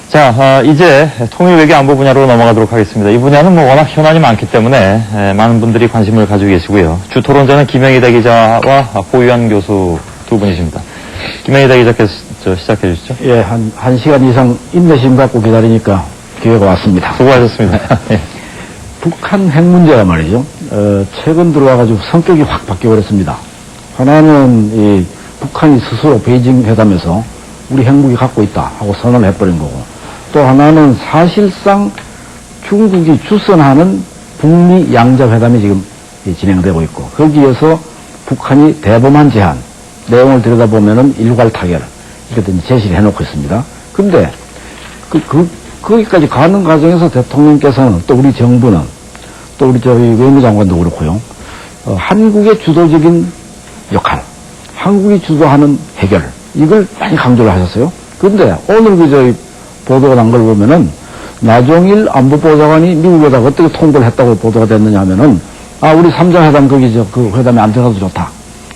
자, 이제 통일 외교 안보 분야로 넘어가도록 하겠습니다. 이 분야는 뭐 워낙 현안이 많기 때문에 많은 분들이 관심을 가지고 계시고요. 주 토론자는 김영희대 기자와 고유한 교수 두 분이십니다. 김영희대 기자께서 시작해 주시죠. 예, 한 시간 이상 인내심 갖고 기다리니까 기회가 왔습니다. 수고하셨습니다. 예. 북한 핵 문제가 말이죠. 최근 들어와가지고 성격이 확 바뀌어버렸습니다. 하나는 이 북한이 스스로 베이징 회담에서 우리 핵무기 갖고 있다 하고 선언을 해버린 거고, 또 하나는 사실상 중국이 주선하는 북미 양자회담이 지금 진행되고 있고, 거기에서 북한이 대범한 제안, 내용을 들여다보면은 일괄 타결, 이렇게 제시를 해놓고 있습니다. 근데, 거기까지 가는 과정에서 대통령께서는 또 우리 정부는 또 우리 저희 외무장관도 그렇고요, 한국의 주도적인 역할, 한국이 주도하는 해결, 이걸 많이 강조를 하셨어요. 근데 오늘 저희 보도가 난 걸 보면은 나종일 안보보좌관이 미국에다가 어떻게 통보를 했다고 보도가 됐느냐 하면은, 우리 3자 회담 거기 그 회담에 안 들어가도 좋다.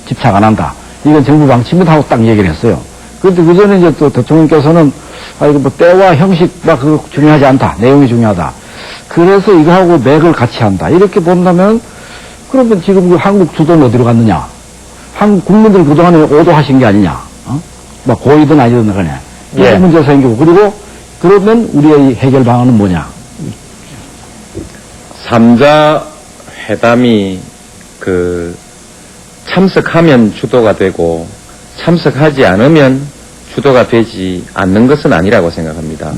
집착 안 한다. 이건 정부 방침이다 하고 딱 얘기를 했어요. 그런데 그 전에 이제 또 대통령께서는 이거 뭐 때와 형식 막 그거 중요하지 않다. 내용이 중요하다. 그래서 이거하고 맥을 같이 한다. 이렇게 본다면 그러면 지금 그 한국 주도는 어디로 갔느냐? 한국 국민들 그동안에 오도하신 게 아니냐? 막 고의든 아니든 간에. 예. 이런 문제가 생기고, 그리고 그러면 우리의 해결 방안은 뭐냐? 3자 회담이 참석하면 주도가 되고 참석하지 않으면 주도가 되지 않는 것은 아니라고 생각합니다.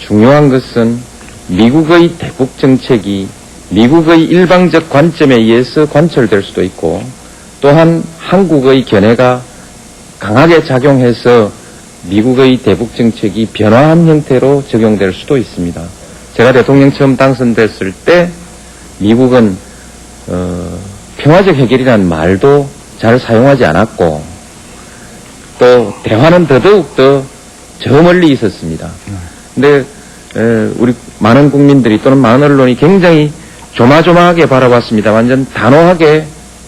중요한 것은 미국의 대북 정책이 미국의 일방적 관점에 의해서 관철될 수도 있고, 또한 한국의 견해가 강하게 작용해서 미국의 대북 정책이 변화한 형태로 적용될 수도 있습니다. 제가 대통령 처음 당선됐을 때 미국은 평화적 해결이라는 말도 잘 사용하지 않았고, 또 대화는 더더욱 저 멀리 있었습니다. 근데 우리 많은 국민들이 또는 많은 언론이 굉장히 조마조마하게 바라봤습니다. 완전 단호하게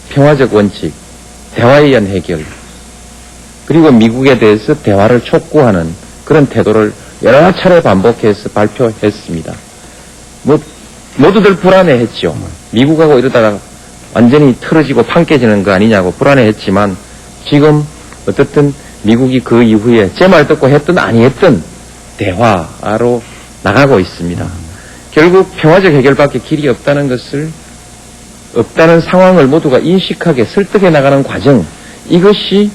평화적 원칙, 대화에 의한 해결, 그리고 미국에 대해서 대화를 촉구하는 그런 태도를 여러 차례 반복해서 발표했습니다. 모두들 불안해했죠. 미국하고 이러다가 완전히 틀어지고 판 깨지는 거 아니냐고 불안해했지만, 지금 어떻든 미국이 그 이후에 제 말 듣고 했든 아니 했든 대화로 나가고 있습니다. 결국 평화적 해결밖에 길이 없다는 상황을 모두가 인식하게 설득해 나가는 과정, 이것이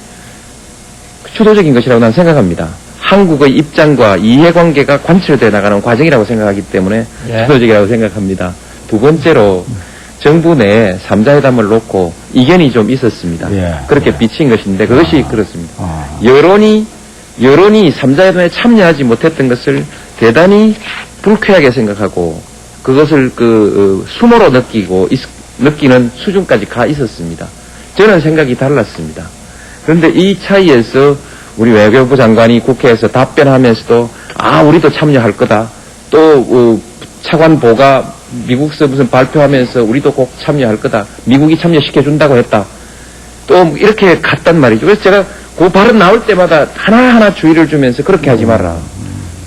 주도적인 것이라고 난 생각합니다. 한국의 입장과 이해관계가 관철되어 나가는 과정이라고 생각하기 때문에 주도적이라고 생각합니다. 두 번째로 정부 내 3자회담을 놓고 이견이 좀 있었습니다. 그렇게 비친 것인데 그것이 그렇습니다. 여론이 3자회담에 참여하지 못했던 것을 대단히 불쾌하게 생각하고, 그것을 수모로 느끼는 수준까지 가 있었습니다. 저는 생각이 달랐습니다. 그런데 이 차이에서 우리 외교부 장관이 국회에서 답변하면서도 우리도 참여할 거다. 또 차관보가 미국서 무슨 발표하면서 우리도 꼭 참여할 거다. 미국이 참여시켜준다고 했다. 또 이렇게 갔단 말이죠. 그래서 제가 그 발언 나올 때마다 하나하나 주의를 주면서 그렇게 하지 마라.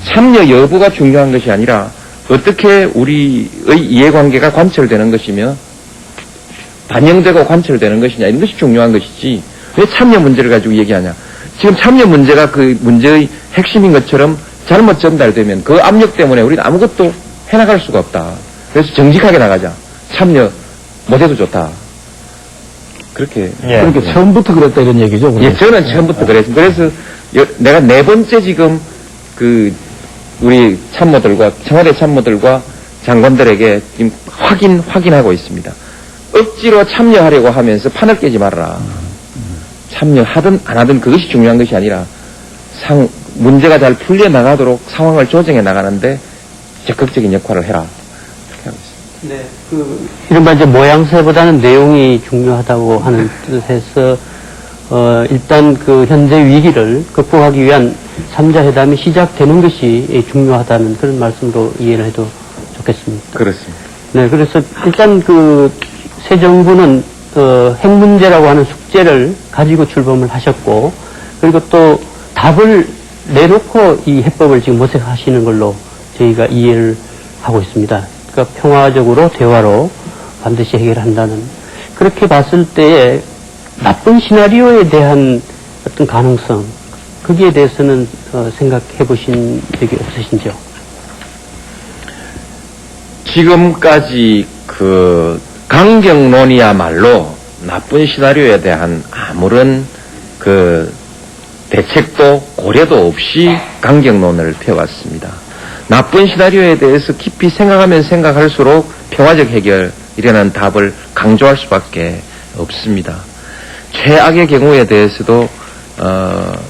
참여 여부가 중요한 것이 아니라 어떻게 우리의 이해관계가 관철되는 것이며 반영되고 관철되는 것이냐, 이런 것이 중요한 것이지 왜 참여 문제를 가지고 얘기하냐. 지금 참여 문제가 그 문제의 핵심인 것처럼 잘못 전달되면 그 압력 때문에 우리는 아무것도 해나갈 수가 없다. 그래서 정직하게 나가자. 참여 못해도 좋다. 그렇게. 그렇게 처음부터 그랬다 이런 얘기죠? 예, 저는 처음부터 그랬습니다. 그래서 내가 네 번째 지금 우리 참모들과, 청와대 참모들과 장관들에게 지금 확인하고 있습니다. 억지로 참여하려고 하면서 판을 깨지 말아라. 참여하든 안 하든 그것이 중요한 것이 아니라 문제가 잘 풀려 나가도록 상황을 조정해 나가는데 적극적인 역할을 해라. 그렇게 하고 있습니다. 네, 이른바 이제 모양새보다는 내용이 중요하다고 하는 뜻에서 일단 현재 위기를 극복하기 위한 3자 회담이 시작되는 것이 중요하다는 그런 말씀으로 이해를 해도 좋겠습니다. 그렇습니다. 네, 그래서 일단 새 정부는 핵 문제라고 하는 숙제를 가지고 출범을 하셨고, 그리고 또 답을 내놓고 이 해법을 지금 모색하시는 걸로 저희가 이해를 하고 있습니다. 그러니까 평화적으로 대화로 반드시 해결한다는, 그렇게 봤을 때에 나쁜 시나리오에 대한 어떤 가능성, 거기에 대해서는 생각해 보신 적이 없으신지요? 지금까지 그 강경론이야말로 나쁜 시나리오에 대한 아무런 그 대책도 고려도 없이 강경론을 펴왔습니다. 나쁜 시나리오에 대해서 깊이 생각하면 생각할수록 평화적 해결이라는 답을 강조할 수밖에 없습니다. 최악의 경우에 대해서도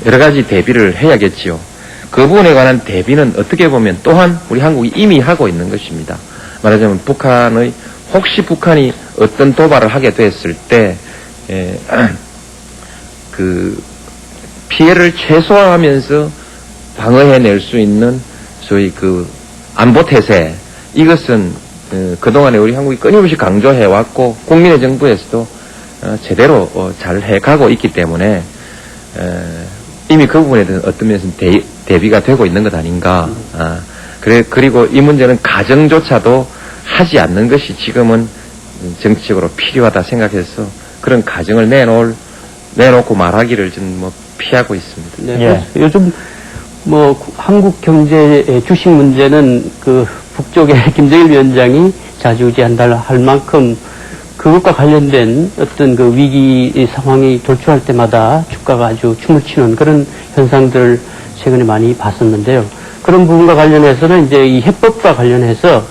여러 가지 대비를 해야겠지요. 그 부분에 관한 대비는 어떻게 보면 또한 우리 한국이 이미 하고 있는 것입니다. 말하자면 혹시 북한이 어떤 도발을 하게 됐을 때 그 피해를 최소화하면서 방어해낼 수 있는 소위 그 안보 태세, 이것은 그동안에 우리 한국이 끊임없이 강조해왔고 국민의 정부에서도 제대로 잘 해가고 있기 때문에 이미 그 부분에 대해서 어떤 면에서 대비가 되고 있는 것 아닌가. 그리고 이 문제는 가정조차도 하지 않는 것이 지금은 정치적으로 필요하다 생각해서 그런 가정을 내놓고 말하기를 좀 피하고 있습니다. 네, 예. 요즘 한국 경제의 주식 문제는 그 북쪽의 김정일 위원장이 좌지우지한다 할 만큼 그것과 관련된 어떤 그 위기 상황이 돌출할 때마다 주가가 아주 춤을 추는 그런 현상들을 최근에 많이 봤었는데요. 그런 부분과 관련해서는 이제 이 해법과 관련해서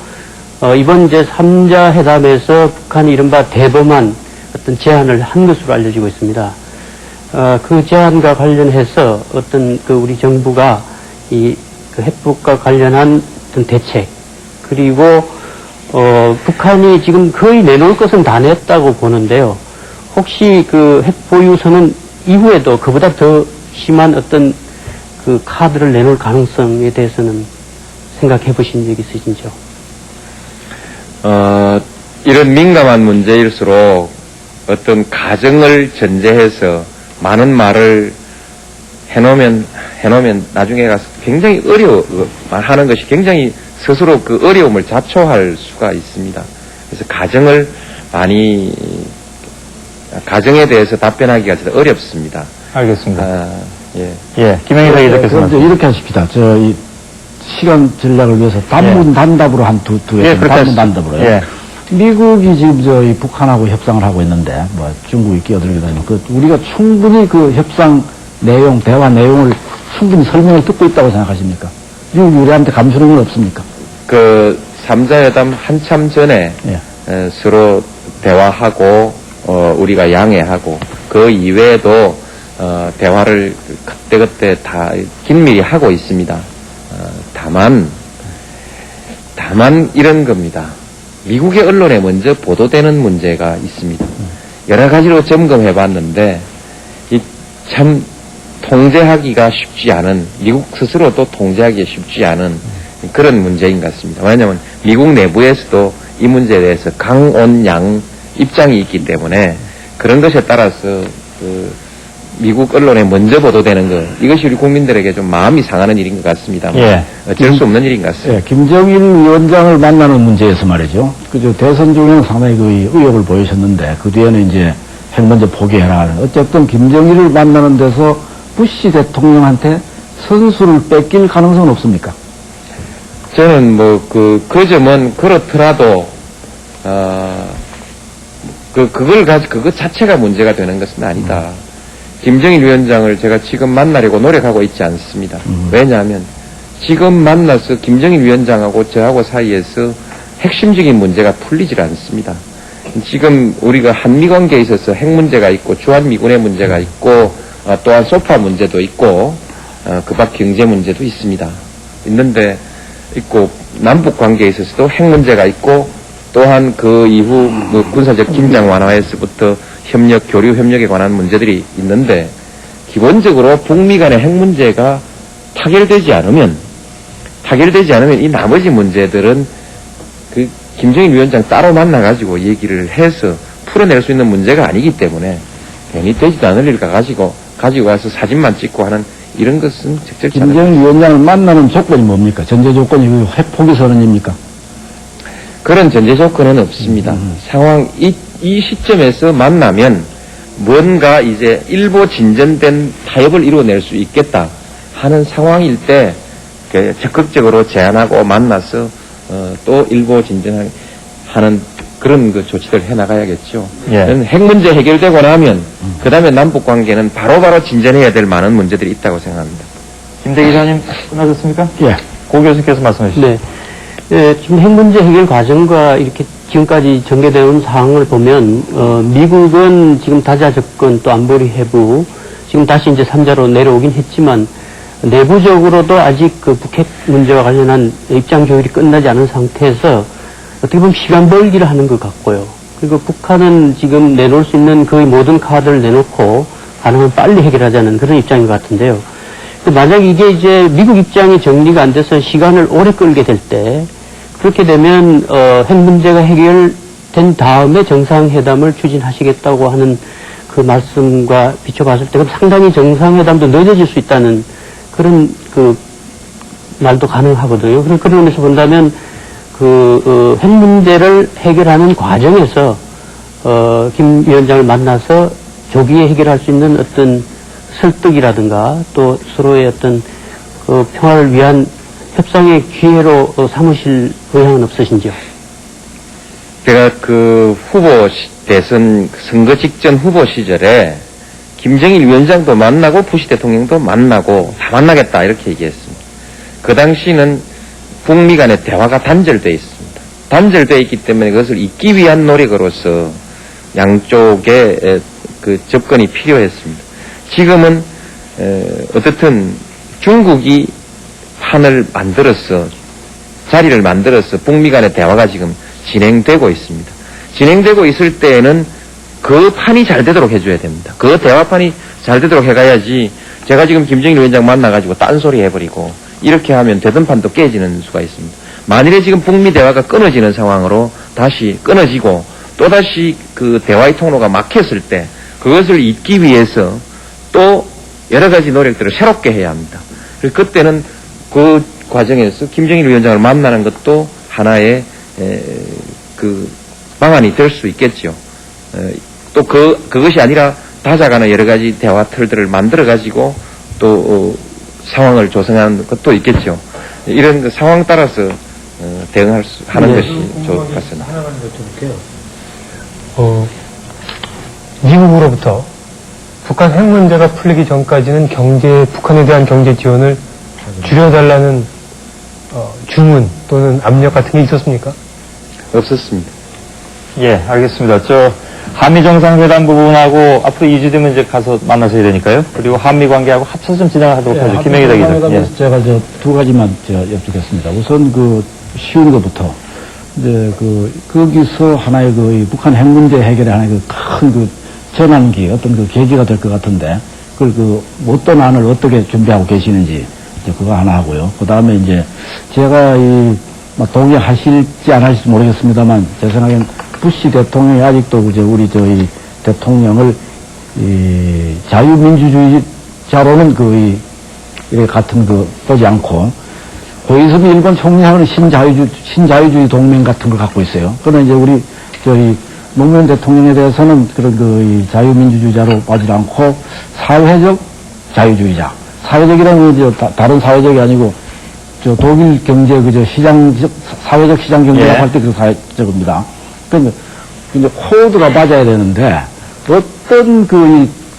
이번 이제 3자 회담에서 북한이 이른바 대범한 어떤 제안을 한 것으로 알려지고 있습니다. 그 제안과 관련해서 어떤 그 우리 정부가 이 그 해법과 관련한 어떤 대책, 그리고 북한이 지금 거의 내놓을 것은 다 냈다고 보는데요. 혹시 그 핵 보유선언 이후에도 그보다 더 심한 어떤 그 카드를 내놓을 가능성에 대해서는 생각해 보신 적 있으신지요? 이런 민감한 문제일수록 어떤 가정을 전제해서 많은 말을 해놓으면 나중에 가서 굉장히 하는 것이 굉장히 스스로 그 어려움을 자초할 수가 있습니다. 그래서 가정에 대해서 답변하기가 진짜 어렵습니다. 알겠습니다. 예. 김영희 사기자께서 그럼 이제 이렇게 하십시다. 이 시간 전략을 위해서 단문 단답으로 한 두 그렇게 단문 하시죠. 단답으로요. 예. 미국이 지금 이 북한하고 협상을 하고 있는데 중국이 끼어들기도 하면 우리가 충분히 그 협상 내용, 대화 내용을 충분히 설명을 듣고 있다고 생각하십니까? 미국이 우리한테 감추는 건 없습니까? 그 3자 회담 한참 전에 서로 대화하고 우리가 양해하고 그 이외에도 대화를 그때그때 다 긴밀히 하고 있습니다. 다만 이런 겁니다. 미국의 언론에 먼저 보도되는 문제가 있습니다. 여러 가지로 점검해 봤는데 참 통제하기가 쉽지 않은, 미국 스스로도 통제하기가 쉽지 않은 그런 문제인 것 같습니다. 왜냐하면 미국 내부에서도 이 문제에 대해서 강온양 입장이 있기 때문에 그런 것에 따라서 미국 언론에 먼저 보도되는 것, 이것이 우리 국민들에게 좀 마음이 상하는 일인 것 같습니다. 어쩔 수 없는 일인 것 같습니다. 김정일 위원장을 만나는 문제에서 말이죠. 대선 중에는 상당히 그 의욕을 보이셨는데 그 뒤에는 이제 핵 먼저 포기해라 하는. 어쨌든 김정일을 만나는 데서 부시 대통령한테 선수를 뺏길 가능성은 없습니까? 저는 그 점은 그렇더라도 그것 자체가 문제가 되는 것은 아니다. 김정일 위원장을 제가 지금 만나려고 노력하고 있지 않습니다. 왜냐하면 지금 만나서 김정일 위원장하고 저하고 사이에서 핵심적인 문제가 풀리질 않습니다. 지금 우리가 한미 관계에 있어서 핵 문제가 있고 주한미군의 문제가 있고 또한 소파 문제도 있고 그 밖 경제 문제도 있는데 남북 관계에 있어서도 핵 문제가 있고 또한 그 이후 군사적 긴장 완화에서부터 교류 협력에 관한 문제들이 있는데 기본적으로 북미 간의 핵 문제가 타결되지 않으면 이 나머지 문제들은 그 김정일 위원장 따로 만나가지고 얘기를 해서 풀어낼 수 있는 문제가 아니기 때문에 괜히 되지도 않을 일 가지고 가서 사진만 찍고 하는 이런 것은 적절치 않은 김정일 위원장을 만나는 조건이 뭡니까? 전제 조건이 핵포기 선언입니까? 그런 전제 조건은 없습니다. 상황 이 시점에서 만나면 뭔가 이제 일보 진전된 타협을 이루어낼 수 있겠다 하는 상황일 때 적극적으로 제안하고 만나서 또 일보 진전하는 그런 그 조치를 해나가야겠죠. 예. 핵 문제 해결되고 나면 그 다음에 남북 관계는 바로바로 진전해야 될 많은 문제들이 있다고 생각합니다. 김대 기자님 끝나셨습니까? 예. 고 교수께서 말씀해 주시죠. 네. 지금 핵 문제 해결 과정과 이렇게 지금까지 전개되어 온 상황을 보면, 미국은 지금 다자 접근 또 안보리 해부, 지금 다시 이제 3자로 내려오긴 했지만, 내부적으로도 아직 그 북핵 문제와 관련한 입장 조율이 끝나지 않은 상태에서 어떻게 보면 시간 벌기를 하는 것 같고요. 그리고 북한은 지금 내놓을 수 있는 거의 모든 카드를 내놓고 가능한 빨리 해결하자는 그런 입장인 것 같은데요. 만약 이게 이제 미국 입장이 정리가 안 돼서 시간을 오래 끌게 될 때, 그렇게 되면 핵 문제가 해결된 다음에 정상회담을 추진하시겠다고 하는 그 말씀과 비춰봤을 때 상당히 정상회담도 늦어질 수 있다는 그런 그 말도 가능하거든요. 그런 의미에서 본다면 핵 문제를 해결하는 과정에서 김 위원장을 만나서 조기에 해결할 수 있는 어떤 설득이라든가 또 서로의 어떤 평화를 위한 협상의 기회로 삼으실 의향은 없으신지요? 제가 그 대선 선거 직전 후보 시절에 김정일 위원장도 만나고 부시 대통령도 만나고 다 만나겠다 이렇게 얘기했습니다. 그 당시는 북미 간의 대화가 단절되어 있습니다. 단절되어 있기 때문에 그것을 잇기 위한 노력으로서 양쪽의 그 접근이 필요했습니다. 지금은 어떻든 중국이 판을 만들어서 자리를 만들어서 북미 간의 대화가 지금 진행되고 있습니다. 진행되고 있을 때에는 그 판이 잘 되도록 해줘야 됩니다. 그 대화판이 잘 되도록 해가야지 제가 지금 김정일 위원장 만나가지고 딴소리 해버리고 이렇게 하면 되던 판도 깨지는 수가 있습니다. 만일에 지금 북미 대화가 끊어지는 상황으로 다시 끊어지고 또다시 그 대화의 통로가 막혔을 때 그것을 잇기 위해서 또 여러 가지 노력들을 새롭게 해야 합니다. 그래서 그때는 그 과정에서 김정일 위원장을 만나는 것도 하나의 그 방안이 될 수 있겠죠. 또 그것이 아니라 다자간의 여러 가지 대화 틀들을 만들어 가지고 또 상황을 조성하는 것도 있겠죠. 이런 그 상황 따라서 하는 것이 좋을 것 같습니다. 하나만 여쭤볼게요. 미국으로부터 북한 핵 문제가 풀리기 전까지는 북한에 대한 경제 지원을 줄여달라는 주문 또는 압력 같은 게 있었습니까? 없었습니다. 예, 알겠습니다. 한미 정상회담 부분하고 앞으로 2주 되면 이제 가서 만나셔야 되니까요. 그리고 한미 관계하고 합쳐서 좀 진행하도록 하죠. 김영희다 기자. 예. 제가 두 가지만 여쭙겠습니다. 우선 쉬운 것부터 이제 거기서 하나의 이 북한 핵 문제 해결의 하나의 큰 전환기 어떤 계기가 될 것 같은데 그걸 어떤 안을 어떻게 준비하고 계시는지 이제 그거 하나 하고요. 그 다음에 이제 제가 동의하실지 안 하실지 모르겠습니다만 제 생각엔 부시 대통령이 아직도 우리 대통령을 자유민주주의자로는 이렇게 같은 보지 않고 고이즈미 일본 총리하고는 신자유주의 동맹 같은 걸 갖고 있어요. 그러나 이제 우리 노무현 대통령에 대해서는 그런 자유민주주의자로 보지 않고 사회적 자유주의자. 사회적이라는 건 다른 사회적이 아니고 독일 경제 사회적 시장 경제라고 할 때 그 사회적입니다. 그러니까 이제 코드가 맞아야 되는데 어떤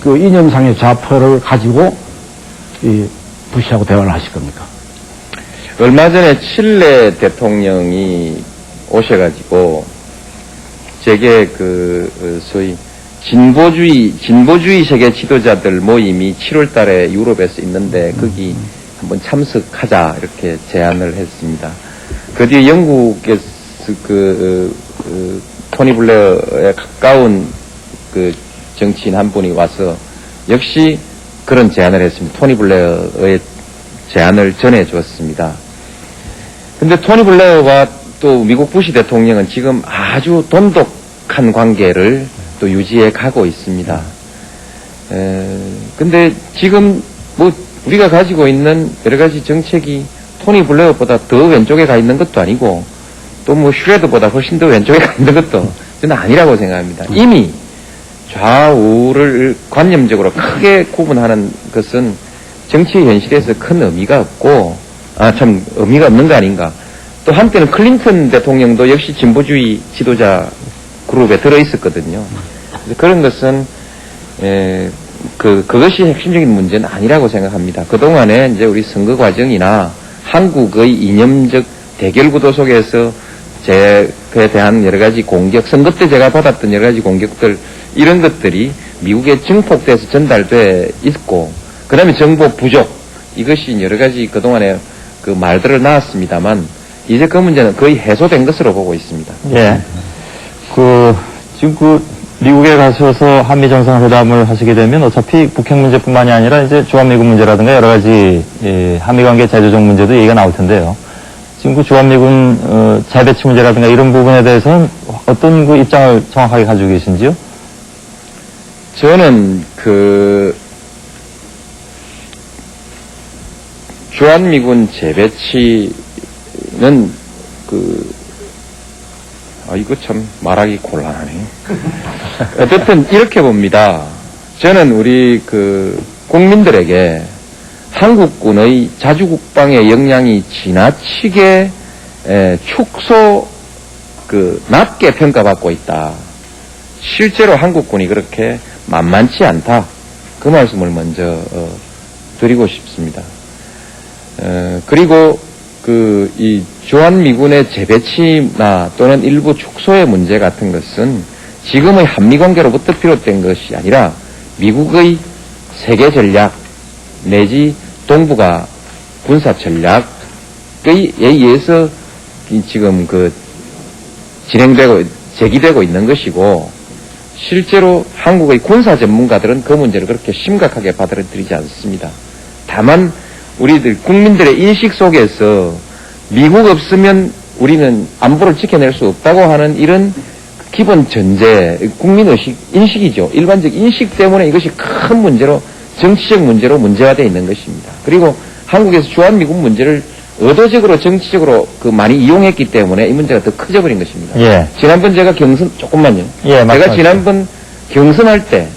이념상의 좌표를 가지고 부시하고 대화를 하실 겁니까? 얼마 전에 칠레 대통령이 오셔가지고 제게 소위 진보주의 세계 지도자들 모임이 7월 달에 유럽에서 있는데 거기 한번 참석하자 이렇게 제안을 했습니다. 그 뒤에 영국에서 토니 블레어에 가까운 정치인 한 분이 와서 역시 그런 제안을 했습니다. 토니 블레어의 제안을 전해주었습니다. 근데 토니 블레어와 또 미국 부시 대통령은 지금 아주 돈독한 관계를 또 유지해 가고 있습니다. 근데 지금 우리가 가지고 있는 여러 가지 정책이 토니 블레어보다 더 왼쪽에 가 있는 것도 아니고 또 뭐 슈레드보다 훨씬 더 왼쪽에 가 있는 것도 저는 아니라고 생각합니다. 이미 좌우를 관념적으로 크게 구분하는 것은 정치 현실에서 큰 의미가 없고, 참 의미가 없는 거 아닌가. 또 한때는 클린턴 대통령도 역시 진보주의 지도자 그룹에 들어있었거든요. 그래서 그런 것은 그것이 핵심적인 문제는 아니라고 생각합니다. 그동안에 이제 우리 선거 과정이나 한국의 이념적 대결 구도 속에서 그에 대한 여러 가지 공격, 선거 때 제가 받았던 여러 가지 공격들, 이런 것들이 미국에 증폭돼서 전달돼 있고, 그 다음에 정보 부족, 이것이 여러 가지 그동안에 그 말들을 낳았습니다만, 이제 그 문제는 거의 해소된 것으로 보고 있습니다. 예. 지금 미국에 가셔서 한미 정상회담을 하시게 되면 어차피 북핵 문제뿐만이 아니라 이제 주한미군 문제라든가 여러 가지 한미 관계 재조정 문제도 얘기가 나올 텐데요. 지금 그 주한미군 재배치 문제라든가 이런 부분에 대해서는 어떤 그 입장을 정확하게 가지고 계신지요? 저는 주한미군 재배치는 이거 참 말하기 곤란하네. 어쨌든 이렇게 봅니다. 저는 우리 국민들에게 한국군의 자주국방의 역량이 지나치게 낮게 평가받고 있다. 실제로 한국군이 그렇게 만만치 않다. 그 말씀을 먼저 드리고 싶습니다. 그리고 이 주한미군의 재배치나 또는 일부 축소의 문제 같은 것은 지금의 한미관계로부터 비롯된 것이 아니라 미국의 세계 전략 내지 동북아 군사 전략에 의해서 지금 제기되고 있는 것이고, 실제로 한국의 군사 전문가들은 그 문제를 그렇게 심각하게 받아들이지 않습니다. 다만 우리들 국민들의 인식 속에서 미국 없으면 우리는 안보를 지켜낼 수 없다고 하는 이런 기본 전제, 국민의식, 인식이죠. 일반적 인식 때문에 이것이 큰 문제로, 정치적 문제로 문제화되어 있는 것입니다. 그리고 한국에서 주한미군 문제를 의도적으로 정치적으로 많이 이용했기 때문에 이 문제가 더 커져버린 것입니다. 예. 지난번 제가 조금만요. 예, 제가 지난번 경선할 때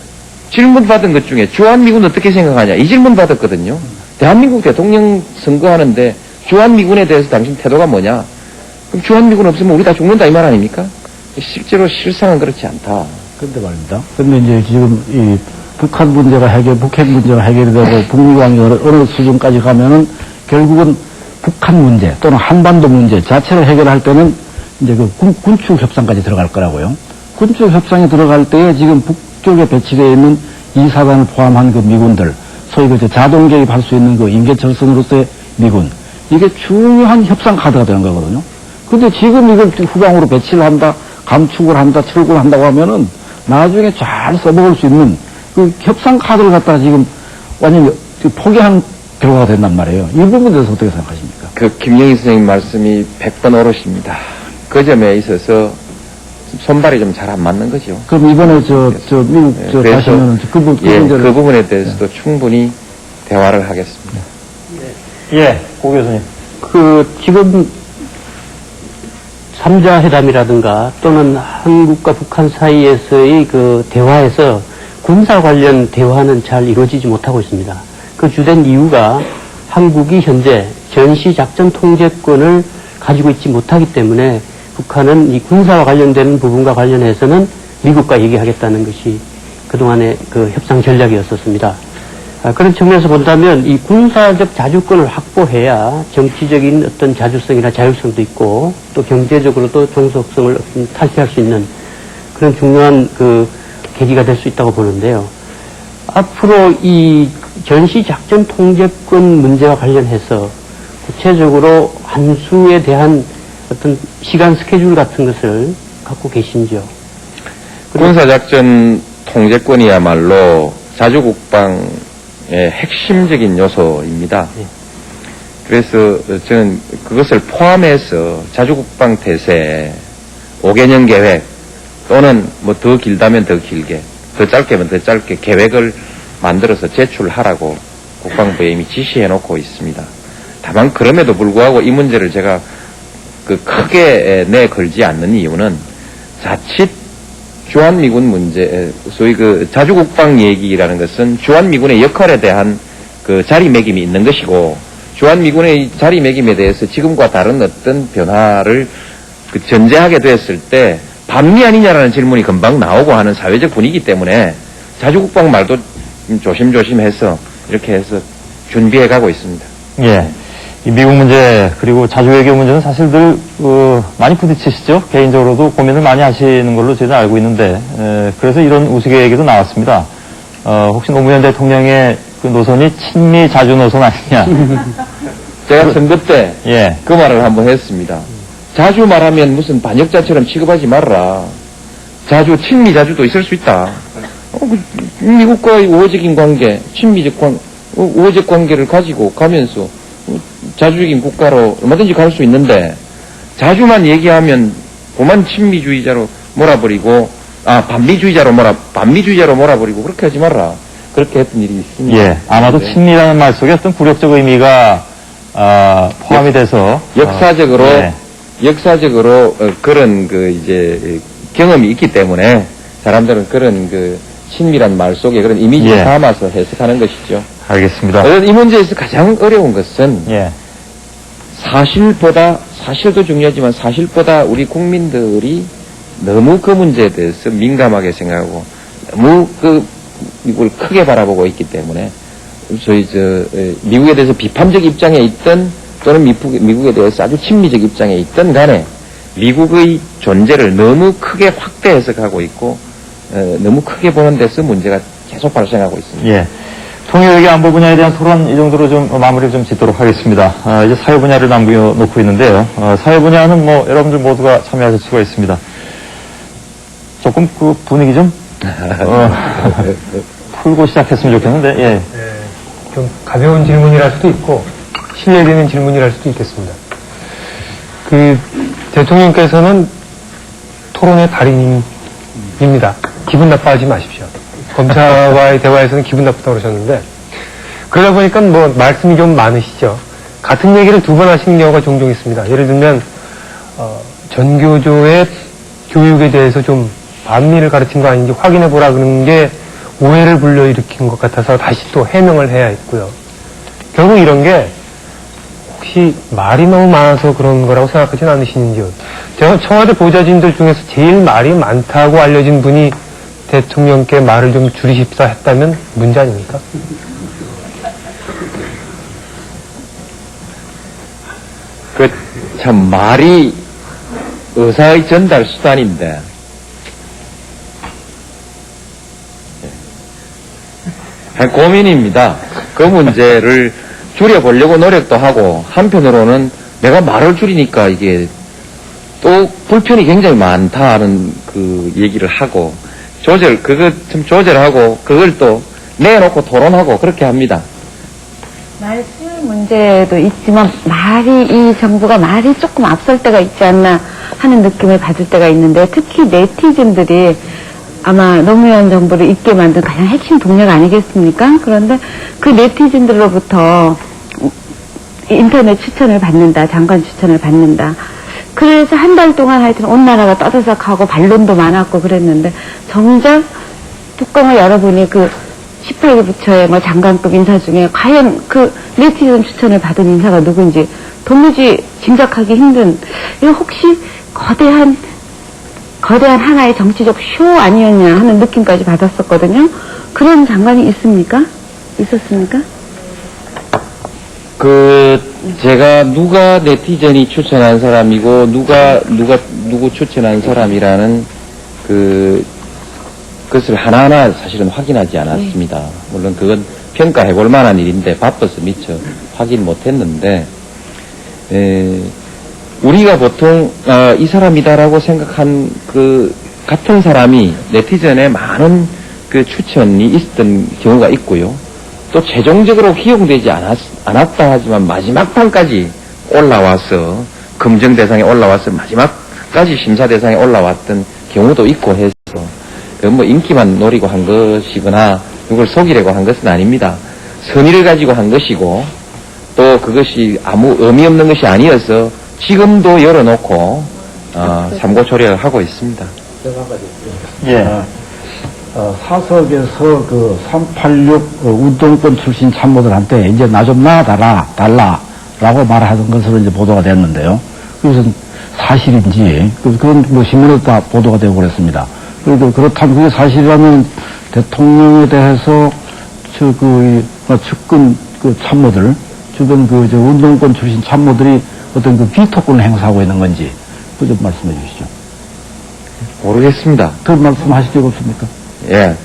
질문 받은 것 중에 주한미군 어떻게 생각하냐, 이 질문 받았거든요. 대한민국 대통령 선거하는데 주한미군에 대해서 당신 태도가 뭐냐? 그럼 주한미군 없으면 우리 다 죽는다 이 말 아닙니까? 실제로 실상은 그렇지 않다. 근데 말입니다. 근데 이제 지금 이 북핵 문제가 해결이 되고 북미 관계가 어느 수준까지 가면은 결국은 북한 문제 또는 한반도 문제 자체를 해결할 때는 이제 군축 협상까지 들어갈 거라고요. 군축 협상에 들어갈 때에 지금 북쪽에 배치되어 있는 2사단을 포함한 미군들, 소위 자동 개입할 수 있는 임계철선으로서의 미군, 이게 중요한 협상 카드가 되는 거거든요. 근데 지금 이걸 후방으로 배치를 한다, 감축을 한다, 철구를 한다고 하면은 나중에 잘 써먹을 수 있는 협상 카드를 갖다가 지금 완전히 포기한 결과가 된단 말이에요. 이 부분에 대해서 어떻게 생각하십니까? 김영희 선생님 말씀이 100번 옳으십니다. 그 점에 있어서 손발이 좀 잘 안 맞는 거죠. 그럼 이번에 미국 가시면은 그 부분에 대해서도 충분히 대화를 하겠습니다. 예, 고 교수님. 지금 3자 회담이라든가 또는 한국과 북한 사이에서의 대화에서 군사 관련 대화는 잘 이루어지지 못하고 있습니다. 그 주된 이유가 한국이 현재 전시작전 통제권을 가지고 있지 못하기 때문에 북한은 이 군사와 관련되는 부분과 관련해서는 미국과 얘기하겠다는 것이 그동안의 협상 전략이었었습니다. 그런 측면에서 본다면 이 군사적 자주권을 확보해야 정치적인 어떤 자주성이나 자율성도 있고 또 경제적으로도 종속성을 탈피할 수 있는 그런 중요한 계기가 될 수 있다고 보는데요. 앞으로 이 전시작전 통제권 문제와 관련해서 구체적으로 한수에 대한 어떤 시간 스케줄 같은 것을 갖고 계신지요? 군사작전 통제권이야말로 자주국방의 핵심적인 요소입니다. 네. 그래서 저는 그것을 포함해서 자주국방 태세, 5개년 계획 또는 더 길다면 더 길게, 더 짧게면 더 짧게 계획을 만들어서 제출하라고 국방부에 이미 지시해놓고 있습니다. 다만 그럼에도 불구하고 이 문제를 제가 크게 내걸지 않는 이유는 자칫 주한미군 문제, 소위 자주국방 얘기라는 것은 주한미군의 역할에 대한 자리매김이 있는 것이고, 주한미군의 자리매김에 대해서 지금과 다른 어떤 변화를 전제하게 됐을 때 반미 아니냐라는 질문이 금방 나오고 하는 사회적 분위기 때문에 자주국방 말도 조심조심해서 이렇게 해서 준비해 가고 있습니다. 예. 이 미국 문제 그리고 자주외교 문제는 사실 늘 많이 부딪히시죠. 개인적으로도 고민을 많이 하시는 걸로 저희는 알고 있는데 그래서 이런 우스갯얘기도 나왔습니다. 혹시 노무현 대통령의 그 노선이 친미 자주 노선 아니냐. 제가 선거 때 예. 그 말을 한번 했습니다. 자주 말하면 무슨 반역자처럼 취급하지 말라. 자주, 친미 자주도 있을 수 있다. 미국과의 우호적인 관계, 친미적 우호적 관계를 가지고 가면서 자주적인 국가로 얼마든지 갈 수 있는데, 자주만 얘기하면 그만 친미주의자로 몰아버리고, 반미주의자로 몰아버리고 그렇게 하지 말라. 그렇게 했던 일이 있습니다. 예. 아마도 네. 친미라는 말 속에 어떤 굴욕적 의미가 포함이 돼서 역사적으로 그런 경험이 있기 때문에 사람들은 그런 친밀한 말 속에 그런 이미지를 예. 담아서 해석하는 것이죠. 알겠습니다. 이 문제에서 가장 어려운 것은 예. 사실도 중요하지만 사실보다 우리 국민들이 너무 그 문제에 대해서 민감하게 생각하고 너무 이걸 크게 바라보고 있기 때문에 저희 미국에 대해서 비판적 입장에 있던 또는 미국에 대해서 아주 친미적 입장에 있던 간에 미국의 존재를 너무 크게 확대 해석하고 있고 너무 크게 보는 데서 문제가 계속 발생하고 있습니다. 예. 통일외교 안보 분야에 대한 토론 이 정도로 좀 마무리를 좀 짓도록 하겠습니다. 이제 사회 분야를 남겨놓고 있는데요. 사회 분야는 여러분들 모두가 참여하실 수가 있습니다. 조금 그 분위기 좀 풀고 시작했으면 좋겠는데, 예. 좀 가벼운 질문이랄 수도 있고 실례되는 질문이랄 수도 있겠습니다. 대통령께서는 토론의 달인입니다. 기분 나빠하지 마십시오. 검사와의 대화에서는 기분 나쁘다고 그러셨는데, 그러다 보니까 말씀이 좀 많으시죠. 같은 얘기를 두 번 하시는 경우가 종종 있습니다. 예를 들면 전교조의 교육에 대해서 좀 반미를 가르친 거 아닌지 확인해 보라 그러는 게 오해를 불러일으킨 것 같아서 다시 또 해명을 해야 했고요. 결국 이런 게 혹시 말이 너무 많아서 그런 거라고 생각하진 않으시는지요? 제가 청와대 보좌진들 중에서 제일 말이 많다고 알려진 분이 대통령께 말을 좀 줄이십사 했다면 문제 아닙니까? 참 말이 의사의 전달 수단인데 고민입니다. 그 문제를 줄여보려고 노력도 하고, 한편으로는 내가 말을 줄이니까 이게 또 불편이 굉장히 많다는 얘기를 하고, 조절하고, 그걸 또 내놓고 토론하고, 그렇게 합니다. 말수 문제도 있지만 이 정부가 말이 조금 앞설 때가 있지 않나 하는 느낌을 받을 때가 있는데, 특히 네티즌들이 아마 노무현 정부를 있게 만든 가장 핵심 동력 아니겠습니까? 그런데 그 네티즌들로부터 인터넷 추천을 받는다, 장관 추천을 받는다. 그래서 한 달 동안 하여튼 온 나라가 떠들썩하고 반론도 많았고 그랬는데, 정작 뚜껑을 열어보니 18개 부처의 장관급 인사 중에 과연 네티즌 추천을 받은 인사가 누군지 도무지 짐작하기 힘든, 이거 혹시 거대한 하나의 정치적 쇼 아니었냐 하는 느낌까지 받았었거든요. 그런 장관이 있었습니까? 제가 누가 네티즌이 추천한 사람이고, 누구 추천한 사람이라는 그것을 하나하나 사실은 확인하지 않았습니다. 네. 물론 그건 평가해볼 만한 일인데 바빠서 미처 확인 못했는데, 우리가 보통 이 사람이다라고 생각한 같은 사람이 네티즌에 많은 추천이 있었던 경우가 있고요. 또 최종적으로 기용되지 않았다 하지만 마지막 판까지 올라와서 검증 대상에 올라와서 마지막까지 심사 대상에 올라왔던 경우도 있고 해서 인기만 노리고 한 것이거나 누굴 속이려고 한 것은 아닙니다. 선의를 가지고 한 것이고 또 그것이 아무 의미 없는 것이 아니어서 지금도 열어놓고 삼고 초려를 하고 있습니다. 예. 사석에서 그 386 운동권 출신 참모들한테 이제 나 좀 달라라고 말하던 것으로 이제 보도가 됐는데요. 그것은 사실인지 그건 뭐 신문에 다 보도가 되고 그랬습니다. 그리고 그렇다면 그게 사실이라면 대통령에 대해서 측근 그 참모들 주변 저 운동권 출신 참모들이 어떤 그 비토권을 행사하고 있는 건지 그 좀 말씀해 주시죠. 모르겠습니다. 그 말씀하실 적 없습니까? 예,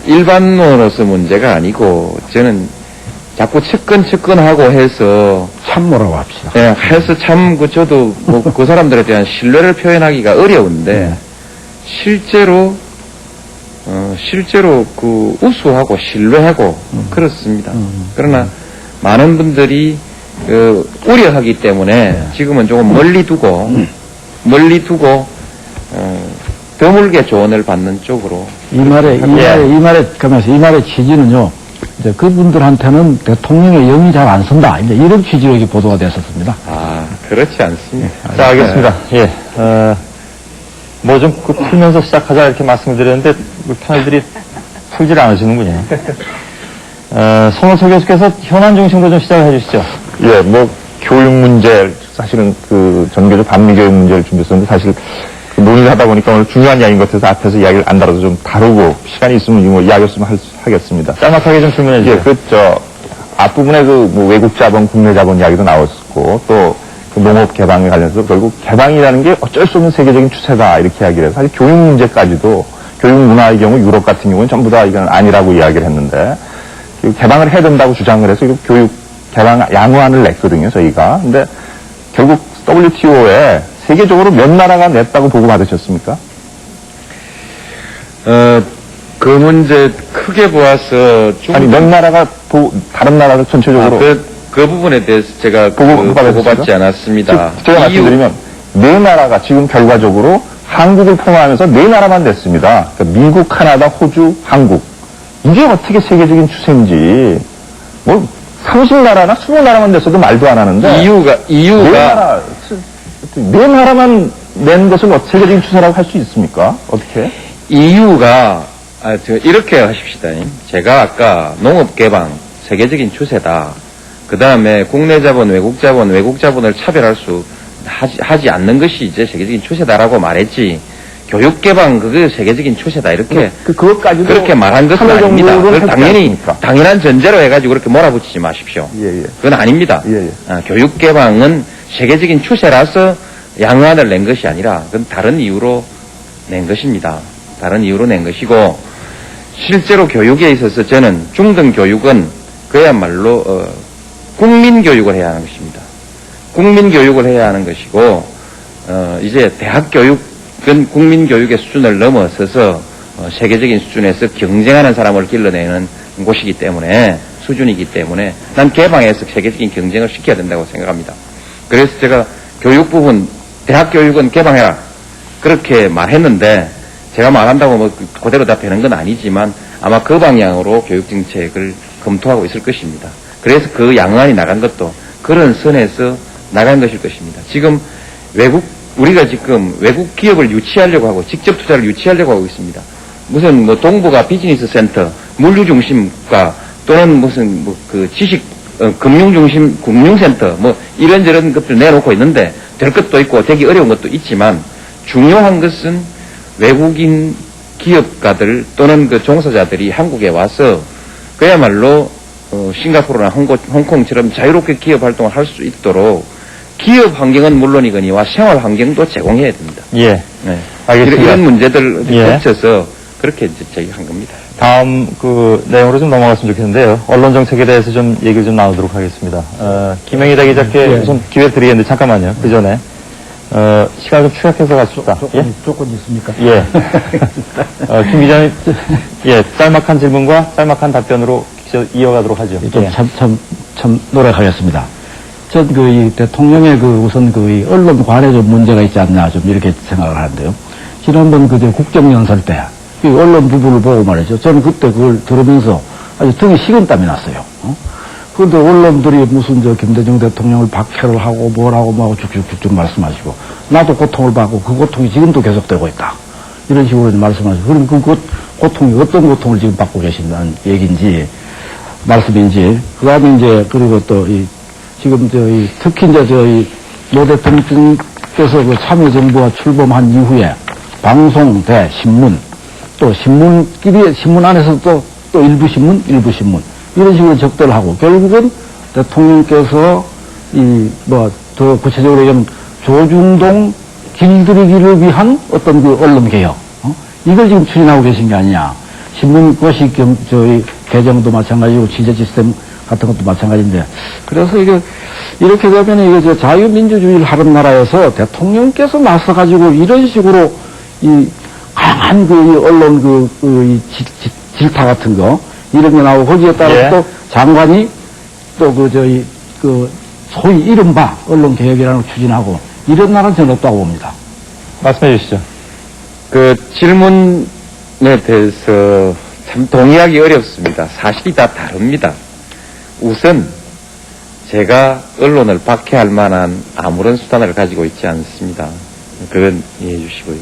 일반론으로서 문제가 아니고, 저는 자꾸 측근하고 해서, 참모라고 합시다. 예, 해서 참, 저도 그 사람들에 대한 신뢰를 표현하기가 어려운데, 실제로 우수하고 신뢰하고, 그렇습니다. 그러나, 많은 분들이, 우려하기 때문에, 지금은 조금 멀리 두고, 드물게 조언을 받는 쪽으로. 이 말의 취지는요, 이제 그분들한테는 대통령의 영이 잘 안 선다. 이제 이런 취지로 이렇게 보도가 됐었습니다. 그렇지 않습니다. 자, 알겠습니다. 예. 뭐 좀 풀면서 시작하자 이렇게 말씀을 드렸는데, 패널들이 풀질 않으시는군요. 송원석 교수께서 현안 중심으로 좀 시작을 해주시죠. 예, 뭐, 교육 문제, 사실은 전교조 반미교육 문제를 준비했었는데, 사실 논의를 하다 보니까 오늘 중요한 이야기인 것 같아서 앞에서 이야기를 안 다뤄서 좀 다루고, 시간이 있으면 뭐 이야기 없으면 하겠습니다. 짤막하게 좀 질문해 주세요. 예, 앞부분에 외국 자본, 국내 자본 이야기도 나왔었고, 또 농업 개방에 관련해서 결국 개방이라는 게 어쩔 수 없는 세계적인 추세다, 이렇게 이야기를 해서 사실 교육 문제까지도 교육 문화의 경우 유럽 같은 경우는 전부 다 이건 아니라고 이야기를 했는데, 개방을 해야 된다고 주장을 해서 교육 개방 양호안을 냈거든요, 저희가. 근데 결국 WTO에 세계적으로 몇 나라가 냈다고 보고 받으셨습니까? 그 문제 크게 보아서 아니, 몇 나라가 다른 나라를 전체적으로 그 부분에 대해서 제가 보고받지 않았습니다. 제가 말씀드리면 네 나라가 지금 결과적으로 한국을 포함하면서 네 나라만 냈습니다. 그러니까 미국, 카나다, 호주, 한국. 이게 어떻게 세계적인 추세인지 30나라나 20나라만 됐어도 말도 안 하는데 네 나라만 낸 것을 세계적인 추세라고 할 수 있습니까? 어떻게? 이유가 이렇게 하십시다. 제가 아까 농업 개방 세계적인 추세다. 그 다음에 국내 자본, 외국 자본을 차별할 수 하지 않는 것이 이제 세계적인 추세다라고 말했지. 교육 개방 그게 세계적인 추세다 이렇게 그것까지도 그렇게 말한 것은 아닙니다. 그걸 당연한 전제로 해가지고 그렇게 몰아붙이지 마십시오. 예. 그건 아닙니다. 예. 교육 개방은 세계적인 추세라서 양안을 낸 것이 아니라 그건 다른 이유로 낸 것입니다. 다른 이유로 낸 것이고 실제로 교육에 있어서 저는 중등 교육은 그야말로 국민 교육을 해야 하는 것입니다. 국민 교육을 해야 하는 것이고 이제 대학 교육은 국민 교육의 수준을 넘어서서 세계적인 수준에서 경쟁하는 사람을 길러내는 곳이기 때문에 수준이기 때문에 난 개방해서 세계적인 경쟁을 시켜야 된다고 생각합니다. 그래서 제가 교육 부분 대학 교육은 개방해라 그렇게 말했는데 제가 말한다고 그대로 다 되는 건 아니지만 아마 그 방향으로 교육 정책을 검토하고 있을 것입니다. 그래서 그 양안이 나간 것도 그런 선에서 나간 것일 것입니다. 지금 우리가 지금 외국 기업을 유치하려고 하고 직접 투자를 유치하려고 하고 있습니다. 무슨 동부가 비즈니스 센터, 물류 중심가 또는 무슨 지식 금융 중심 금융센터 이런저런 것들 내놓고 있는데 될 것도 있고 되기 어려운 것도 있지만 중요한 것은 외국인 기업가들 또는 종사자들이 한국에 와서 그야말로 싱가포르나 홍콩처럼 자유롭게 기업 활동을 할 수 있도록 기업 환경은 물론이거니와 생활 환경도 제공해야 됩니다. 예. 네. 알겠습니다. 이런 문제들을 예. 거쳐서 그렇게 이제 제기한 겁니다. 다음 내용으로 좀 넘어갔으면 좋겠는데요. 언론 정책에 대해서 좀 얘기를 좀 나누도록 하겠습니다. 김영희다 기자께 우선 기회 드리겠는데 잠깐만요. 그 전에 시간 좀 추격해서 갑시다. 조건이 있습니까? 예. 김 기자님, 짤막한 질문과 짤막한 답변으로 이어가도록 하죠. 참 노력하겠습니다. 전 이 대통령의 우선 이 언론관에 좀 문제가 있지 않나 좀 이렇게 생각을 하는데요. 지난번 국정연설 때 이 언론 부분을 보고 말이죠. 저는 그때 그걸 들으면서 아주 등에 식은땀이 났어요. 그런데 언론들이 무슨 김대중 대통령을 박해를 하고 뭐라고 쭉쭉쭉쭉 말씀하시고 나도 고통을 받고 그 고통이 지금도 계속되고 있다. 이런 식으로 말씀하시고 그럼 그 고통이 어떤 고통을 지금 받고 계신다는 얘기인지 말씀인지 그 다음에 이제 그리고 또 지금 특히 이제 노 대통령께서 그 참여정부가 출범한 이후에 방송, 대, 신문 또 신문끼리 신문 안에서 또 일부 신문 이런 식으로 적대를 하고 결국은 대통령께서 더 구체적으로 얘기하면 조중동 길들이기를 위한 어떤 그 언론 개혁 이걸 지금 추진하고 계신 게 아니냐. 신문고시 개정도 마찬가지고 취재 시스템 같은 것도 마찬가지인데 그래서 이렇게 되면 이게 자유민주주의를 하는 나라에서 대통령께서 나서가지고 이런 식으로 강한 언론 질타 같은 거 이런 게 나오고 거기에 따라서 예. 또 장관이 또 소위 이른바 언론 개혁이라는 걸 추진하고 이런 나라는 저는 없다고 봅니다. 말씀해 주시죠. 그 질문에 대해서 참 동의하기 어렵습니다. 사실이 다 다릅니다. 우선 제가 언론을 박해할 만한 아무런 수단을 가지고 있지 않습니다. 그건 이해해 주시고요.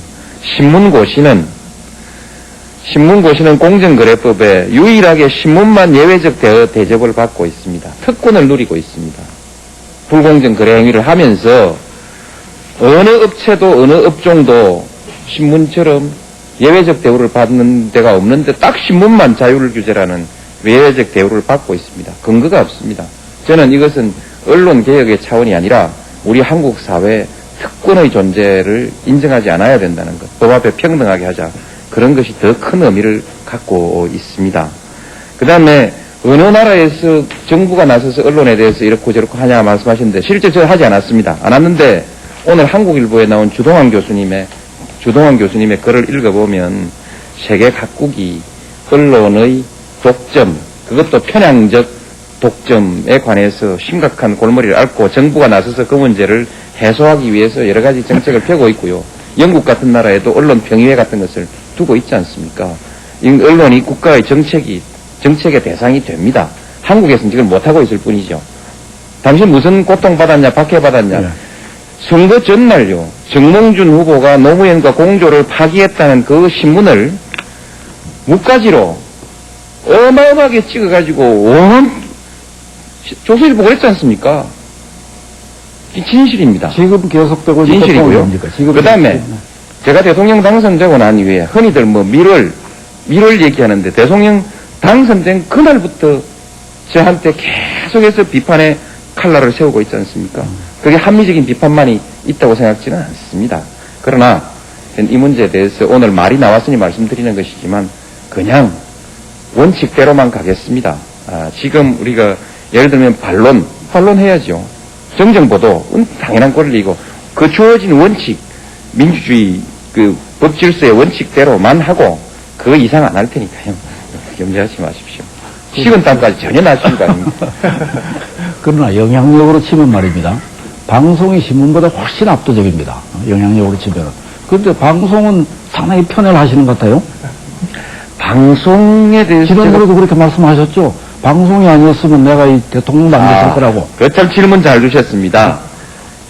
신문고시는 공정거래법에 유일하게 신문만 예외적 대접을 받고 있습니다. 특권을 누리고 있습니다. 불공정 거래 행위를 하면서 어느 업체도 어느 업종도 신문처럼 예외적 대우를 받는 데가 없는데 딱 신문만 자율 규제라는 예외적 대우를 받고 있습니다. 근거가 없습니다. 저는 이것은 언론 개혁의 차원이 아니라 우리 한국 사회의 특권의 존재를 인정하지 않아야 된다는 것, 법 앞에 평등하게 하자. 그런 것이 더 큰 의미를 갖고 있습니다. 그 다음에 어느 나라에서 정부가 나서서 언론에 대해서 이렇고 저렇고 하냐 말씀하셨는데 실제 저 하지 않았습니다. 안 왔는데 오늘 한국일보에 나온 주동환 교수님의 글을 읽어보면 세계 각국이 언론의 독점, 그것도 편향적 독점에 관해서 심각한 골머리를 앓고 정부가 나서서 그 문제를 해소하기 위해서 여러 가지 정책을 펴고 있고요. 영국 같은 나라에도 언론 평의회 같은 것을 두고 있지 않습니까? 이 언론이 국가의 정책의 대상이 됩니다. 한국에서는 지금 못하고 있을 뿐이죠. 당신 무슨 고통받았냐, 박해받았냐. 네. 선거 전날요, 정몽준 후보가 노무현과 공조를 파기했다는 그 신문을 뭇가지로 어마어마하게 찍어가지고 조선일보가 그랬지 않습니까? 진실입니다. 지금 계속되고 진실이고요. 그 다음에 제가 대통령 당선되고 난 이후에 흔히들 밀월 얘기하는데 대통령 당선된 그날부터 저한테 계속해서 비판의 칼날을 세우고 있지 않습니까? 그게 합리적인 비판만이 있다고 생각지는 않습니다. 그러나 이 문제에 대해서 오늘 말이 나왔으니 말씀드리는 것이지만 그냥 원칙대로만 가겠습니다. 지금 우리가 예를 들면 반론해야죠. 정정보도 당연한 권리이고 그 주어진 원칙, 민주주의 그 법 질서의 원칙대로만 하고 그 이상 안 할 테니까요. 염려하지 마십시오. 식은땀까지 전혀 낮춘 거 아닙니다. 그러나 영향력으로 치면 말입니다. 방송이 신문보다 훨씬 압도적입니다. 영향력으로 치면. 그런데 방송은 상당히 편애를 하시는 것 같아요. 방송에 대해서 지난번에도 그렇게 말씀하셨죠. 방송이 아니었으면 내가 이 대통령도 안 됐을 거라고. 참 질문 잘 주셨습니다.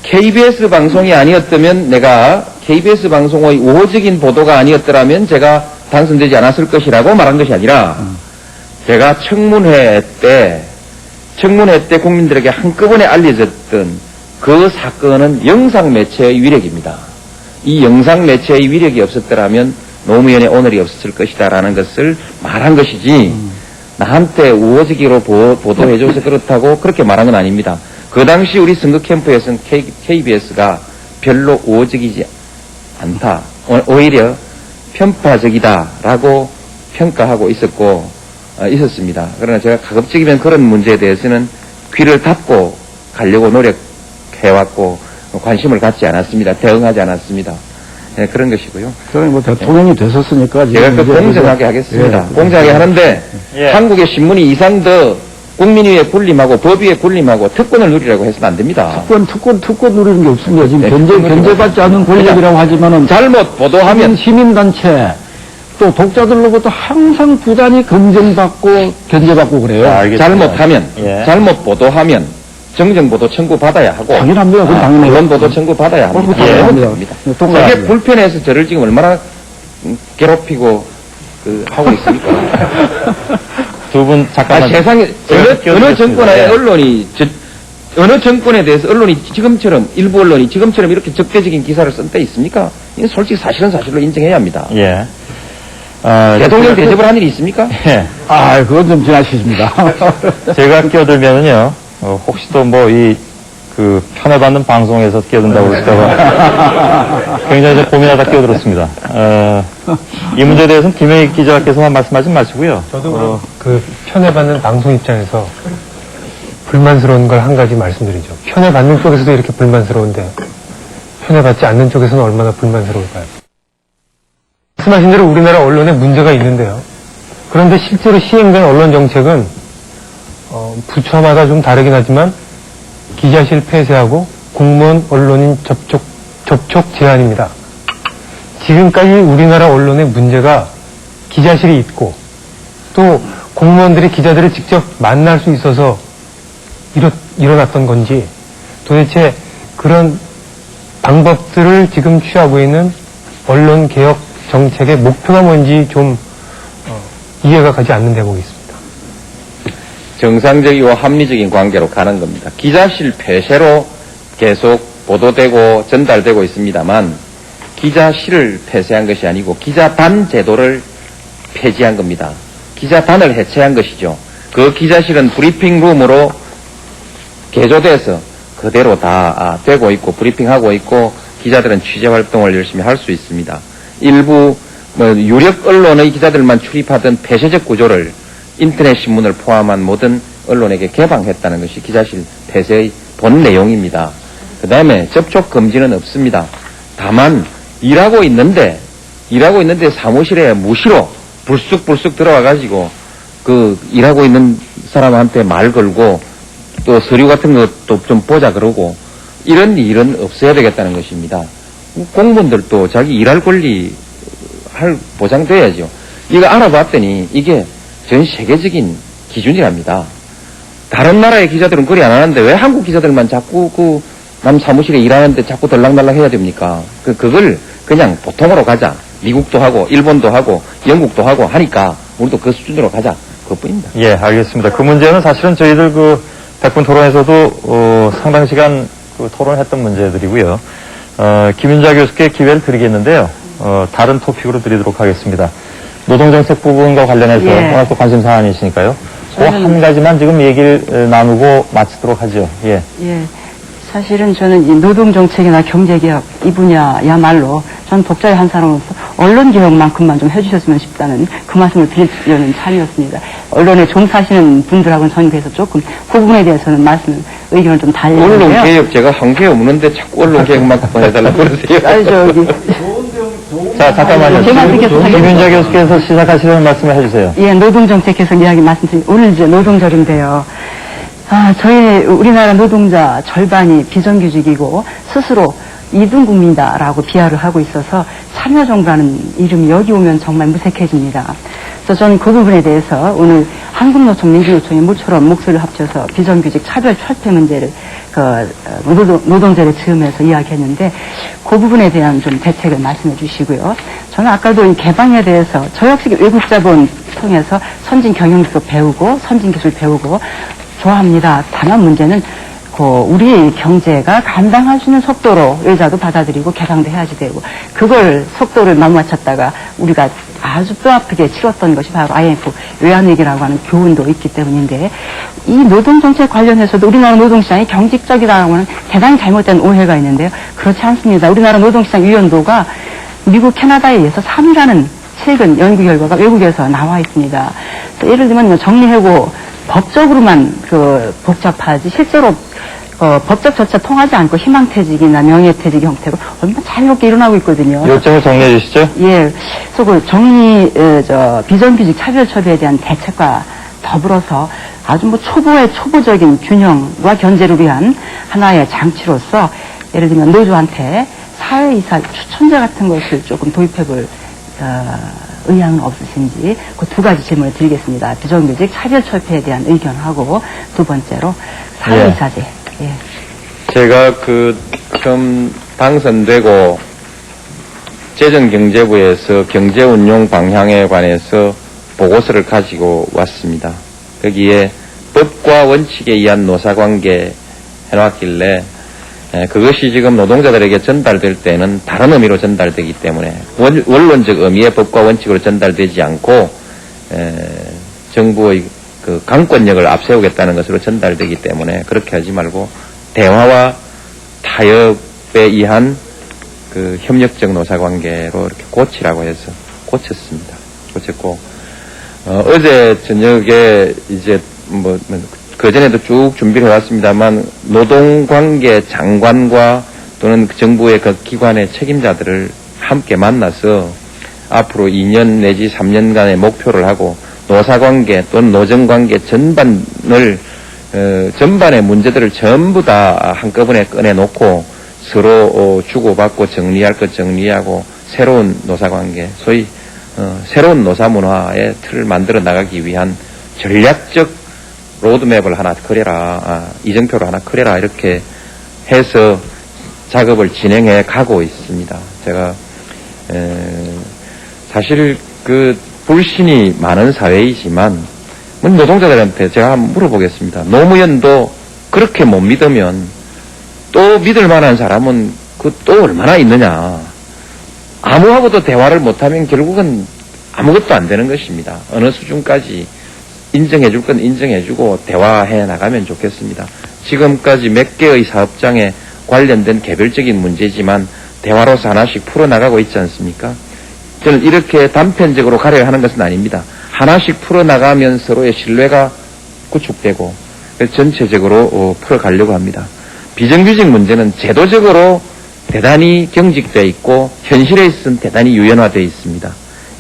KBS 방송이 아니었다면 내가 KBS 방송의 우호적인 보도가 아니었더라면 제가 당선되지 않았을 것이라고 말한 것이 아니라 제가 청문회 때 국민들에게 한꺼번에 알려졌던 그 사건은 영상 매체의 위력입니다. 이 영상 매체의 위력이 없었더라면 노무현의 오늘이 없었을 것이다라는 것을 말한 것이지 나한테 우호적으로 보도해줘서 그렇다고 그렇게 말한 건 아닙니다. 그 당시 우리 선거 캠프에서는 KBS가 별로 우호적이지 않다. 오히려 편파적이다라고 평가하고 있었습니다. 그러나 제가 가급적이면 그런 문제에 대해서는 귀를 닫고 가려고 노력해왔고 관심을 갖지 않았습니다. 대응하지 않았습니다. 네, 그런 것이고요. 그러니 뭐 대통령이 되셨으니까 제가 그 공정하게 하겠습니다. 공정하게 하는데 한국의 신문이 이상 더 국민위에 군림하고 법위에 군림하고 특권을 누리라고 해서는 안 됩니다. 특권 누리는 게 없습니다. 지금 네, 견제받지 않는 권력이라고 하지만은 잘못 보도하면 시민단체, 또 독자들로부터 항상 부단히 검증받고 견제받고 그래요. 알겠습니다. 잘못하면, 예. 잘못 보도하면 정정보도 청구 받아야 하고, 당연합니다. 그건 당연해요. 언론 보도 청구 받아야 합니다. 그건 당연합니다. 예, 동감합니다. 저게 불편해서 저를 지금 얼마나 괴롭히고 하고 있습니까? 두 분 잠깐만. 세상에 어느 정권의 예. 언론이 어느 정권에 대해서 언론이 지금처럼 일부 언론이 지금처럼 이렇게 적대적인 기사를 쓴 때 있습니까? 이건 솔직히 사실은 사실로 인정해야 합니다. 예. 대통령 대접을 한 일이 있습니까? 예. 그건 좀 지나치십니다. 제가 끼어들면은요, 혹시 또 뭐 편애받는 방송에서 끼어든다고 그럴까봐 굉장히 좀 고민하다 끼어들었습니다. 이 문제에 대해서는 김영희 기자께서만 말씀하지 마시고요. 저도 그 편애받는 방송 입장에서 불만스러운 걸 한 가지 말씀드리죠. 편애받는 쪽에서도 이렇게 불만스러운데 편애받지 않는 쪽에서는 얼마나 불만스러울까요? 말씀하신 대로 우리나라 언론에 문제가 있는데요. 그런데 실제로 시행된 언론 정책은 부처마다 좀 다르긴 하지만 기자실 폐쇄하고 공무원 언론인 접촉 제한입니다. 지금까지 우리나라 언론의 문제가 기자실이 있고 또 공무원들이 기자들을 직접 만날 수 있어서 일어났던 건지 도대체 그런 방법들을 지금 취하고 있는 언론개혁 정책의 목표가 뭔지 좀 이해가 가지 않는 대목이 있습니다. 정상적이고 합리적인 관계로 가는 겁니다. 기자실 폐쇄로 계속 보도되고 전달되고 있습니다만 기자실을 폐쇄한 것이 아니고 기자단 제도를 폐지한 겁니다. 기자단을 해체한 것이죠. 그 기자실은 브리핑룸으로 개조돼서 그대로 다 되고 있고 브리핑하고 있고 기자들은 취재 활동을 열심히 할 수 있습니다. 일부 유력 언론의 기자들만 출입하던 폐쇄적 구조를 인터넷 신문을 포함한 모든 언론에게 개방했다는 것이 기자실 폐쇄의 본 내용입니다. 그 다음에 접촉 금지는 없습니다. 다만 일하고 있는데 사무실에 무시로 불쑥 들어와가지고 일하고 있는 사람한테 말 걸고 또 서류 같은 것도 좀 보자 그러고 이런 일은 없어야 되겠다는 것입니다. 공무원들도 자기 일할 권리 보장돼야죠. 이거 알아봤더니 이게 전 세계적인 기준이랍니다. 다른 나라의 기자들은 그리 안 하는데 왜 한국 기자들만 자꾸 남 사무실에 일하는데 자꾸 들락날락 해야 됩니까? 그걸 그냥 보통으로 가자. 미국도 하고 일본도 하고 영국도 하고 하니까 우리도 그 수준으로 가자. 그것뿐입니다. 예, 알겠습니다. 그 문제는 사실은 저희들 백분 토론에서도 상당 시간 토론했던 문제들이고요. 김윤자 교수께 기회를 드리겠는데요. 다른 토픽으로 드리도록 하겠습니다. 노동정책 부분과 관련해서 워낙 또 관심 사안이시니까요. 그 한 가지만 지금 얘기를 나누고 마치도록 하죠. 예. 사실은 저는 이 노동정책이나 경제개혁 이 분야야말로 전 독자의 한 사람으로서 언론개혁만큼만 좀 해주셨으면 싶다는 그 말씀을 드리려는 참이었습니다. 언론에 종사하시는 분들하고는 저는 그래서 조금 그 부분에 대해서는 의견을 좀 달리는데요. 언론개혁 제가 한 게 없는데 자꾸 언론개혁만큼 해달라고 그러세요. 자, 잠깐만요. 김윤자 교수께서 시작하시려는 말씀을 해주세요. 예, 노동정책 계속 이야기 말씀드리고 오늘 이제 노동절인데요. 우리나라 노동자 절반이 비정규직이고 스스로 이등국민이다라고 비하를 하고 있어서 참여정부라는 이름이 여기 오면 정말 무색해집니다. 그래서 저는 그 부분에 대해서 오늘 한국노총, 민주노총이 모처럼 목소리를 합쳐서 비정규직 차별 철폐 문제를 노동절에 즈음해서 이야기했는데 그 부분에 대한 좀 대책을 말씀해 주시고요. 저는 아까도 이 개방에 대해서 저 역시 외국 자본 통해서 선진 경영기술 배우고 선진 기술 배우고 좋아합니다. 다만 문제는 우리 경제가 감당할 수 있는 속도로 의자도 받아들이고 개방도 해야지 되고 그걸 속도를 맞춰다가 우리가 아주 뼈아프게 치렀던 것이 바로 IMF 외환위기라고 하는 교훈도 있기 때문인데 이 노동정책 관련해서도 우리나라 노동시장이 경직적이라고 하는 대단히 잘못된 오해가 있는데요. 그렇지 않습니다. 우리나라 노동시장 유연도가 미국, 캐나다에 의해서 3위라는 최근 연구 결과가 외국에서 나와 있습니다. 예를 들면 정리해고 법적으로만 복잡하지 실제로 법적 절차 통하지 않고 희망퇴직이나 명예퇴직 형태로 얼마나 자유롭게 일어나고 있거든요. 요점을 정리해 주시죠. 예. 그래서 비정규직 차별처벌에 대한 대책과 더불어서 아주 초보의 초보적인 균형과 견제를 위한 하나의 장치로서 예를 들면 노조한테 사회이사 추천제 같은 것을 조금 도입해볼 의향은 없으신지 그 두 가지 질문을 드리겠습니다. 비정규직 차별철폐에 대한 의견하고 두 번째로 사회이사제. 예. 제가 처음 당선되고 재정경제부에서 경제운용 방향에 관해서 보고서를 가지고 왔습니다. 거기에 법과 원칙에 의한 노사관계 해놨길래 그것이 지금 노동자들에게 전달될 때는 다른 의미로 전달되기 때문에 원론적 의미의 법과 원칙으로 전달되지 않고 정부의 그 강권력을 앞세우겠다는 것으로 전달되기 때문에 그렇게 하지 말고 대화와 타협에 의한 그 협력적 노사관계로 이렇게 고치라고 해서 고쳤습니다. 고쳤고 어제 저녁에 이제 그전에도 쭉 준비를 해왔습니다만 노동관계 장관과 또는 정부의 그 기관의 책임자들을 함께 만나서 앞으로 2년 내지 3년간의 목표를 하고 노사관계 또는 노정관계 전반의 문제들을 전부 다 한꺼번에 꺼내놓고 서로 주고받고 정리할 것 정리하고 새로운 노사관계, 소위 새로운 노사문화의 틀을 만들어 나가기 위한 전략적 로드맵을 하나 그려라, 이정표를 하나 그려라 이렇게 해서 작업을 진행해 가고 있습니다. 제가 사실 그 불신이 많은 사회이지만 노동자들한테 제가 한번 물어보겠습니다. 노무현도 그렇게 못 믿으면 또 믿을 만한 사람은 그 또 얼마나 있느냐. 아무하고도 대화를 못하면 결국은 아무것도 안 되는 것입니다. 어느 수준까지 인정해줄 건 인정해주고 대화해 나가면 좋겠습니다. 지금까지 몇 개의 사업장에 관련된 개별적인 문제지만 대화로서 하나씩 풀어나가고 있지 않습니까? 저는 이렇게 단편적으로 가려야 하는 것은 아닙니다. 하나씩 풀어나가면 서로의 신뢰가 구축되고 전체적으로 풀어가려고 합니다. 비정규직 문제는 제도적으로 대단히 경직되어 있고 현실에 있어서는 대단히 유연화되어 있습니다.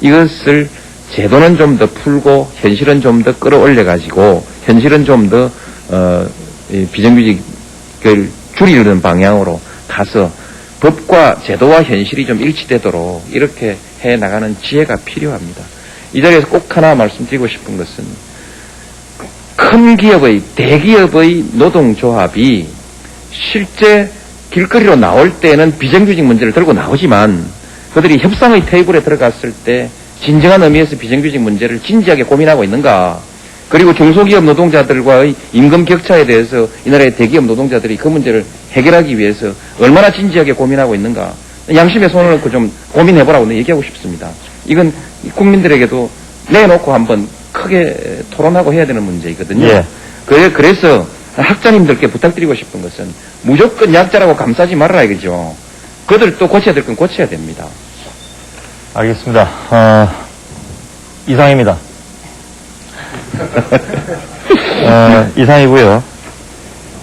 이것을 제도는 좀 더 풀고 현실은 좀 더 끌어올려가지고 현실은 좀 더 비정규직을 줄이는 방향으로 가서 법과 제도와 현실이 좀 일치되도록 이렇게 해나가는 지혜가 필요합니다. 이 자리에서 꼭 하나 말씀드리고 싶은 것은 큰 기업의 대기업의 노동조합이 실제 길거리로 나올 때는 비정규직 문제를 들고 나오지만 그들이 협상의 테이블에 들어갔을 때 진정한 의미에서 비정규직 문제를 진지하게 고민하고 있는가, 그리고 중소기업 노동자들과의 임금 격차에 대해서 이 나라의 대기업 노동자들이 그 문제를 해결하기 위해서 얼마나 진지하게 고민하고 있는가, 양심에 손을 얹고 좀 고민해보라고 얘기하고 싶습니다. 이건 국민들에게도 내놓고 한번 크게 토론하고 해야 되는 문제이거든요. 예. 그래서 학자님들께 부탁드리고 싶은 것은 무조건 약자라고 감싸지 말아라 이거죠. 그들도 고쳐야 될 건 고쳐야 됩니다. 알겠습니다. 이상입니다. 이상이고요.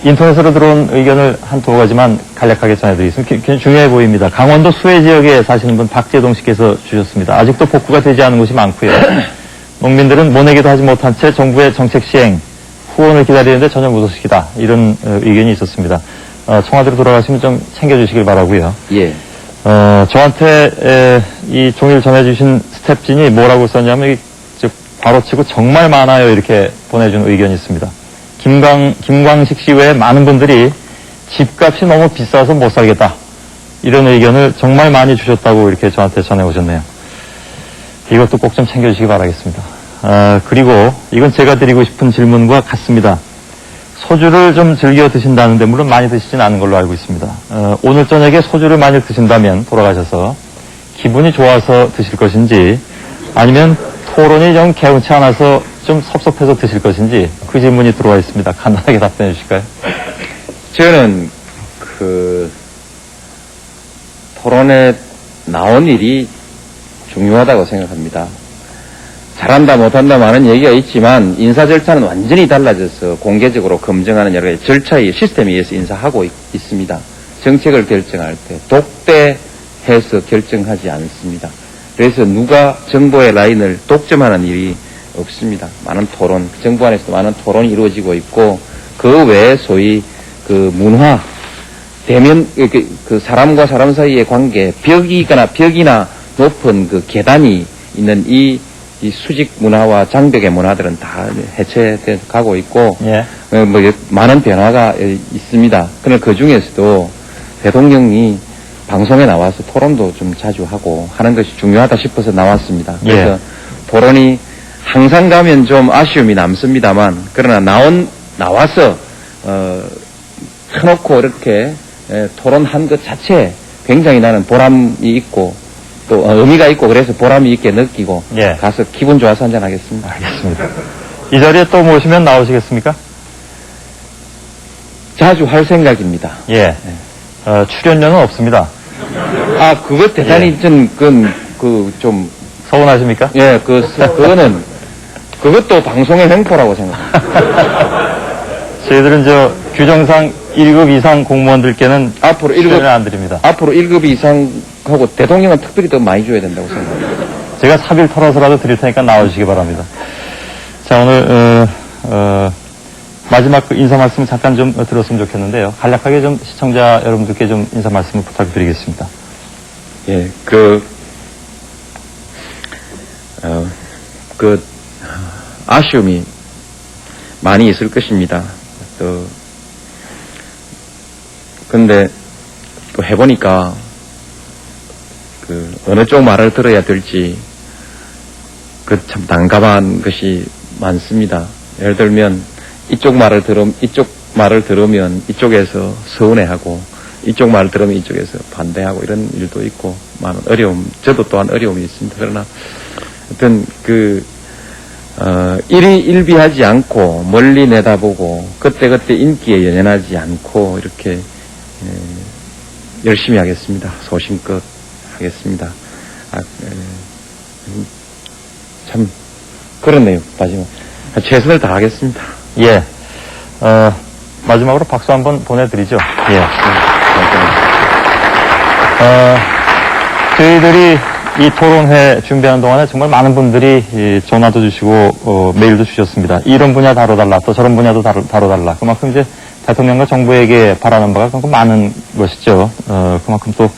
인터넷으로 들어온 의견을 한 두 가지만 간략하게 전해드리겠습니다. 굉장히 중요해 보입니다. 강원도 수해 지역에 사시는 분 박재동 씨께서 주셨습니다. 아직도 복구가 되지 않은 곳이 많고요. 농민들은 모내기도 하지 못한 채 정부의 정책 시행, 후원을 기다리는데 전혀 무소식이다. 이런 의견이 있었습니다. 청와대로 돌아가시면 좀 챙겨주시길 바라고요. 예. 저한테 이 종이를 전해주신 스태프진이 뭐라고 썼냐면 바로치고 정말 많아요 이렇게 보내준 의견이 있습니다. 김광식 씨 외에 많은 분들이 집값이 너무 비싸서 못 살겠다 이런 의견을 정말 많이 주셨다고 이렇게 저한테 전해오셨네요. 이것도 꼭 좀 챙겨주시기 바라겠습니다. 그리고 이건 제가 드리고 싶은 질문과 같습니다. 소주를 좀 즐겨 드신다는데 물론 많이 드시진 않은 걸로 알고 있습니다. 오늘 저녁에 소주를 많이 드신다면 돌아가셔서 기분이 좋아서 드실 것인지 아니면 토론이 좀 개운치 않아서 좀 섭섭해서 드실 것인지 그 질문이 들어와 있습니다. 간단하게 답변해 주실까요? 저는 토론에 나온 일이 중요하다고 생각합니다. 잘한다 못한다 많은 얘기가 있지만 인사 절차는 완전히 달라져서 공개적으로 검증하는 여러 가지 절차의 시스템에 의해서 인사하고 있습니다. 정책을 결정할 때 독대해서 결정하지 않습니다. 그래서 누가 정보의 라인을 독점하는 일이 없습니다. 많은 토론, 정부 안에서도 많은 토론이 이루어지고 있고 그 외에 소위 그 문화, 대면 그 사람과 사람 사이의 관계, 벽이나 높은 그 계단이 있는 이 수직 문화와 장벽의 문화들은 다 해체돼 가고 있고 예. 많은 변화가 있습니다. 그런데 그 중에서도 대통령이 방송에 나와서 토론도 좀 자주 하고 하는 것이 중요하다 싶어서 나왔습니다. 그래서 토론이 항상 가면 좀 아쉬움이 남습니다만 그러나 나와서 터놓고 이렇게 토론한 것 자체에 굉장히 나는 보람이 있고 또 의미가 있고 그래서 보람이 있게 느끼고 예. 가서 기분 좋아서 한잔하겠습니다. 알겠습니다. 이 자리에 또 모시면 나오시겠습니까? 자주 할 생각입니다. 예. 출연료는 없습니다. 아, 그거 대단히 좀 서운하십니까? 예, 그것도 방송의 횡포라고 생각합니다. 저희들은 규정상 1급 이상 공무원들께는 앞으로 출연을 안 드립니다. 앞으로 1급 이상하고 대통령은 특별히 더 많이 줘야 된다고 생각합니다. 제가 사비를 털어서라도 드릴 테니까 나와주시기 바랍니다. 자, 오늘, 마지막 그 인사 말씀 잠깐 좀 들었으면 좋겠는데요. 간략하게 좀 시청자 여러분들께 좀 인사 말씀을 부탁드리겠습니다. 예, 아쉬움이 많이 있을 것입니다. 근데 또 해보니까 어느 쪽 말을 들어야 될지 참 난감한 것이 많습니다. 예를 들면 이쪽 말을 들으면 이쪽에서 서운해하고 이쪽 말을 들으면 이쪽에서 반대하고 이런 일도 있고 많은 저도 또한 어려움이 있습니다. 그러나 하여튼 일비하지 않고 멀리 내다보고 그때그때 인기에 연연하지 않고 이렇게 열심히 하겠습니다. 소신껏 하겠습니다. 참 그렇네요. 마지막 최선을 다하겠습니다. 예. 마지막으로 박수 한번 보내드리죠. 예. 저희들이 이 토론회 준비하는 동안에 정말 많은 분들이 전화도 주시고 메일도 주셨습니다. 이런 분야 다뤄달라, 또 저런 분야도 다뤄달라. 그만큼 이제 대통령과 정부에게 바라는 바가 그만큼 많은 것이죠. 그만큼 또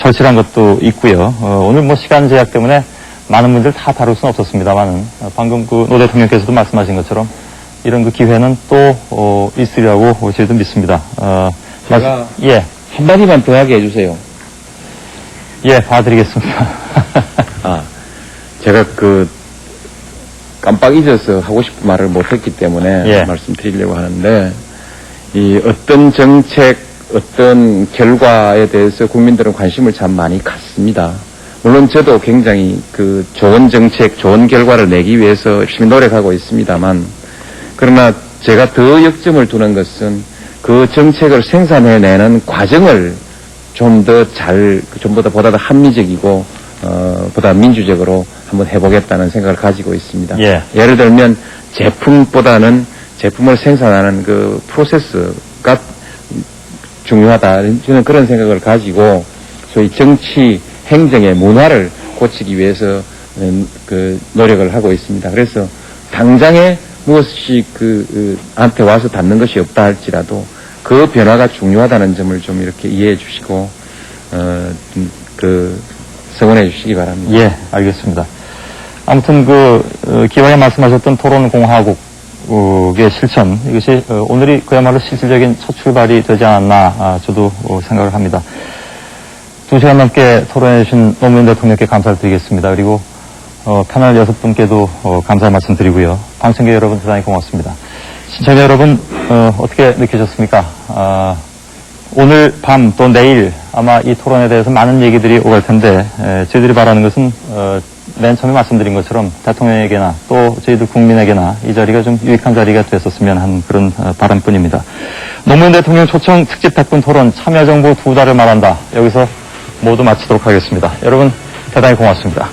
절실한 것도 있고요. 오늘 뭐 시간 제약 때문에 많은 분들 다 다룰 수는 없었습니다만은 방금 노 대통령께서도 말씀하신 것처럼 이런 기회는 또 있으리라고 저희도 믿습니다. 제가 예. 한마디만 더 하게 해주세요. 예, 봐드리겠습니다. 제가 깜빡 잊어서 하고 싶은 말을 못했기 때문에 예. 말씀드리려고 하는데, 어떤 정책, 어떤 결과에 대해서 국민들은 관심을 참 많이 갖습니다. 물론 저도 굉장히 좋은 정책, 좋은 결과를 내기 위해서 열심히 노력하고 있습니다만, 그러나 제가 더 역점을 두는 것은 그 정책을 생산해내는 과정을 좀 더 보다 더 합리적이고, 보다 민주적으로 한번 해보겠다는 생각을 가지고 있습니다. 예. 예를 들면 제품보다는 제품을 생산하는 프로세스가 중요하다. 저는 그런 생각을 가지고 소위 정치, 행정의 문화를 고치기 위해서 노력을 하고 있습니다. 그래서 당장에 무엇이 한테 와서 닿는 것이 없다 할지라도 그 변화가 중요하다는 점을 좀 이렇게 이해해 주시고, 성원해 주시기 바랍니다. 예, 알겠습니다. 아무튼 기왕에 말씀하셨던 토론공화국의 실천, 이것이 오늘이 그야말로 실질적인 첫 출발이 되지 않았나, 저도 생각을 합니다. 2시간 넘게 토론해 주신 노무현 대통령께 감사를 드리겠습니다. 그리고 패널 6분께도 감사 말씀드리고요. 방청객 여러분 대단히 고맙습니다. 시청자 여러분 어떻게 느끼셨습니까? 오늘 밤 또 내일 아마 이 토론에 대해서 많은 얘기들이 오갈 텐데 저희들이 바라는 것은 맨 처음에 말씀드린 것처럼 대통령에게나 또 저희들 국민에게나 이 자리가 좀 유익한 자리가 됐었으면 하는 그런 바람뿐입니다. 노무현 대통령 초청 특집 100분 토론 참여정부 2달을 말한다. 여기서 모두 마치도록 하겠습니다. 여러분 대단히 고맙습니다.